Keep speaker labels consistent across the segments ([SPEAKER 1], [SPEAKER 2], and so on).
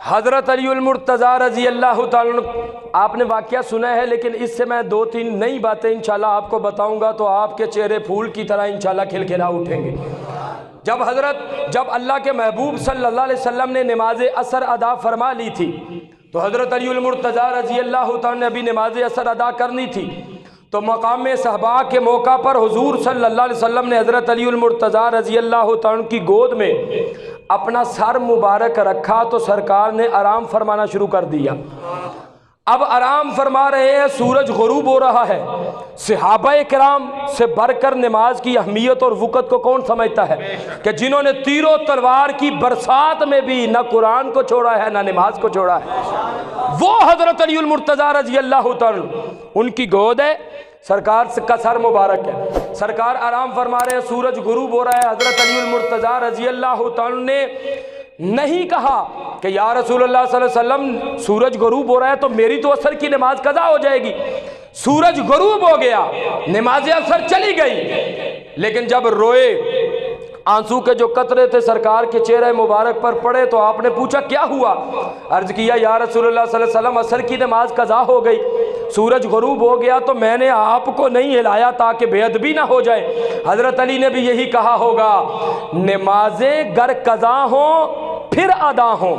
[SPEAKER 1] حضرت علی المرتضیٰ رضی اللہ تعالیٰ عنہ، آپ نے واقعہ سنا ہے، لیکن اس سے میں 2-3 نئی باتیں انشاءاللہ آپ کو بتاؤں گا تو آپ کے چہرے پھول کی طرح انشاءاللہ کھلکھلا اٹھیں گے۔ جب اللہ کے محبوب صلی اللہ علیہ وسلم نے نماز عصر ادا فرما لی تھی تو حضرت علی المرتضیٰ رضی اللہ تعالیٰ نے ابھی نماز عصر ادا کرنی تھی، تو مقام صحابہ کے موقع پر حضور صلی اللہ علیہ وسلم نے حضرت علی المرتضیٰ رضی اللہ تعالیٰ کی گود میں اپنا سر مبارک رکھا تو سرکار نے آرام فرمانا شروع کر دیا۔ اب آرام فرما رہے ہیں، سورج غروب ہو رہا ہے۔ صحابہ کرام سے بڑھ کر نماز کی اہمیت اور وقت کو کون سمجھتا ہے کہ جنہوں نے تیر و تلوار کی برسات میں بھی نہ قرآن کو چھوڑا ہے نہ نماز کو چھوڑا ہے، وہ حضرت علی المرتضیٰ رضی اللہ تعالیٰ ان کی گود ہے، سرکار کا سر مبارک ہے، سرکار آرام فرما رہے ہیں، سورج غروب ہو رہا ہے۔ حضرت علی المرتضیٰ رضی اللہ تعالیٰ نے نہیں کہا کہ یا رسول اللہ صلی اللہ علیہ وسلم سورج غروب ہو رہا ہے تو میری تو عصر کی نماز قضا ہو جائے گی۔ سورج غروب ہو گیا، نماز عصر چلی گئی، لیکن جب روئے، آنسو کے جو قطرے تھے سرکار کے چہرے مبارک پر پڑے تو آپ نے پوچھا کیا ہوا؟ عرض کیا یا رسول اللہ صلی اللہ علیہ وسلم عصر کی نماز قضا ہو گئی، سورج غروب ہو گیا تو میں نے آپ کو نہیں ہلایا تاکہ بے ادبی نہ ہو جائے۔ حضرت علی نے بھی یہی کہا ہوگا، نمازیں گر قضا ہوں پھر ادا ہوں،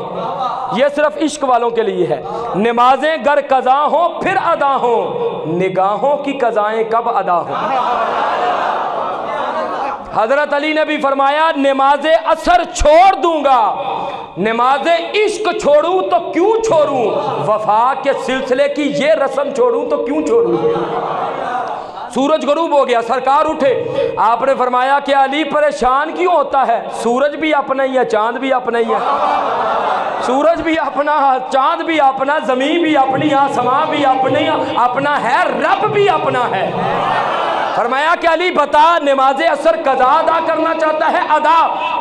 [SPEAKER 1] یہ صرف عشق والوں کے لیے ہے۔ نمازیں گر قضا ہوں پھر ادا ہوں، نگاہوں کی قضائیں کب ادا ہوں۔ حضرت علی نے بھی فرمایا نماز عصر چھوڑ دوں گا، نماز عشق چھوڑوں تو کیوں چھوڑوں، وفا کے سلسلے کی یہ رسم چھوڑوں تو کیوں چھوڑوں۔ سورج غروب ہو گیا، سرکار اٹھے، آپ نے فرمایا کہ علی پریشان کیوں ہوتا ہے، سورج بھی اپنا ہی ہے، چاند بھی اپنا ہی ہے، سورج بھی اپنا، چاند بھی اپنا، زمین بھی اپنی، آسمان بھی اپنا ہے، رب بھی اپنا ہے۔ فرمایا کہ علی بتا نماز عصر قضا ادا کرنا چاہتا ہے؟ ادا۔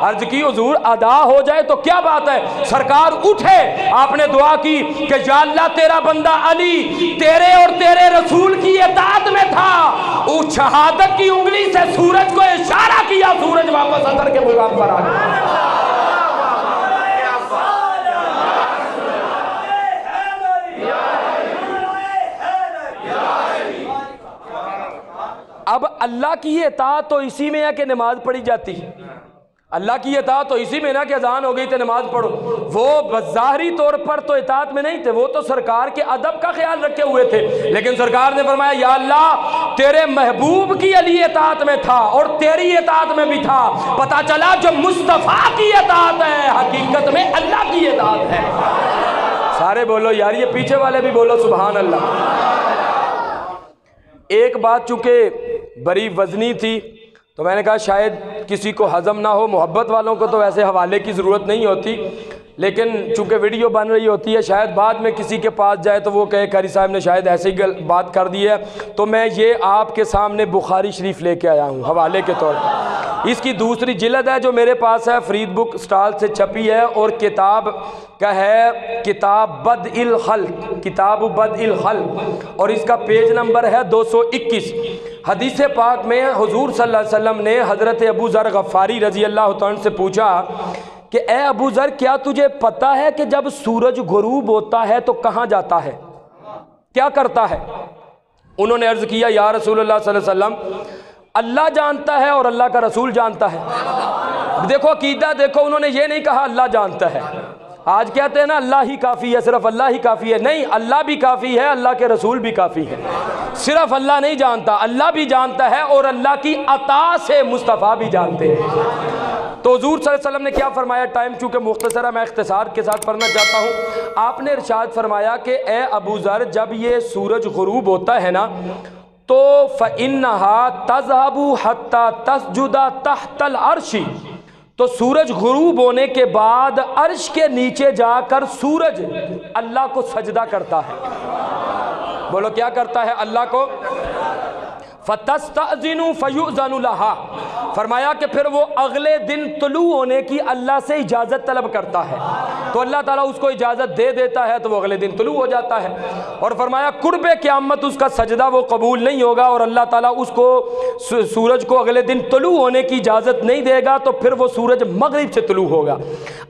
[SPEAKER 1] عرض کی حضور ادا ہو جائے تو کیا بات ہے؟ سرکار اٹھے، آپ نے دعا کی کہ یا اللہ تیرا بندہ علی تیرے اور تیرے رسول کی اطاعت میں تھا، اس شہادت کی انگلی سے سورج کو اشارہ کیا، سورج واپس عصر کے مقام پر آ گیا۔ اب اللہ کی اطاعت تو اسی میں ہے کہ نماز پڑھی جاتی، اللہ کی اطاعت تو اسی میں نا کہ اذان ہو گئی تو نماز پڑھو، وہ بظاہری طور پر تو اطاعت میں نہیں تھے، وہ تو سرکار کے ادب کا خیال رکھے ہوئے تھے، لیکن سرکار نے فرمایا یا اللہ تیرے محبوب کی علی اطاعت میں تھا اور تیری اطاعت میں بھی تھا، پتہ چلا جو مصطفیٰ کی اطاعت ہے حقیقت میں اللہ کی اطاعت ہے۔ سارے بولو یار، یہ پیچھے والے بھی بولو سبحان اللہ۔ ایک بات چونکہ بڑی وزنی تھی تو میں نے کہا شاید کسی کو ہضم نہ ہو، محبت والوں کو تو ویسے حوالے کی ضرورت نہیں ہوتی، لیکن چونکہ ویڈیو بن رہی ہوتی ہے شاید بعد میں کسی کے پاس جائے تو وہ کہے قاری صاحب نے شاید ایسے ہی بات کر دی ہے، تو میں یہ آپ کے سامنے بخاری شریف لے کے آیا ہوں حوالے کے طور پر۔ اس کی دوسری جلد ہے جو میرے پاس ہے، فرید بک اسٹال سے چھپی ہے، اور کتاب کا ہے کتاب بدء الخلق، کتاب بدء الخلق، اور اس کا پیج نمبر ہے 221۔ حدیث پاک میں حضور صلی اللہ علیہ وسلم نے حضرت ابو ذر غفاری رضی اللہ عنہ سے پوچھا کہ اے ابو ذر کیا تجھے پتہ ہے کہ جب سورج غروب ہوتا ہے تو کہاں جاتا ہے، کیا کرتا ہے؟ انہوں نے عرض کیا یا رسول اللہ صلی اللہ علیہ وسلم اللہ جانتا ہے اور اللہ کا رسول جانتا ہے۔ دیکھو عقیدہ دیکھو، انہوں نے یہ نہیں کہا اللہ جانتا ہے، آج کہتے ہیں نا اللہ ہی کافی ہے، صرف اللہ ہی کافی ہے، نہیں، اللہ بھی کافی ہے، اللہ کے رسول بھی کافی ہے، صرف اللہ نہیں جانتا، اللہ بھی جانتا ہے اور اللہ کی عطا سے مصطفیٰ بھی جانتے ہیں۔ تو حضور صلی اللہ علیہ وسلم نے کیا فرمایا، ٹائم چونکہ مختصر ہے میں اختصار کے ساتھ پڑھنا چاہتا ہوں، آپ نے ارشاد فرمایا کہ اے ابو ذر جب یہ سورج غروب ہوتا ہے نا تو فَإِنَّهَا تَذْهَبُ حَتَّى تَسْجُدَ تَحْتَ الْعَرْشِ، تو سورج غروب ہونے کے بعد عرش کے نیچے جا کر سورج اللہ کو سجدہ کرتا ہے۔ بولو کیا کرتا ہے؟ اللہ کو۔ فَتَسْتَأْذِنُ فَيُؤْذَنُ لَهَا، فرمایا کہ پھر وہ اگلے دن طلوع ہونے کی اللہ سے اجازت طلب کرتا ہے، تو اللہ تعالیٰ اس کو اجازت دے دیتا ہے تو وہ اگلے دن طلوع ہو جاتا ہے، اور فرمایا قرب قیامت اس کا سجدہ وہ قبول نہیں ہوگا اور اللہ تعالیٰ اس کو سورج کو اگلے دن طلوع ہونے کی اجازت نہیں دے گا، تو پھر وہ سورج مغرب سے طلوع ہوگا۔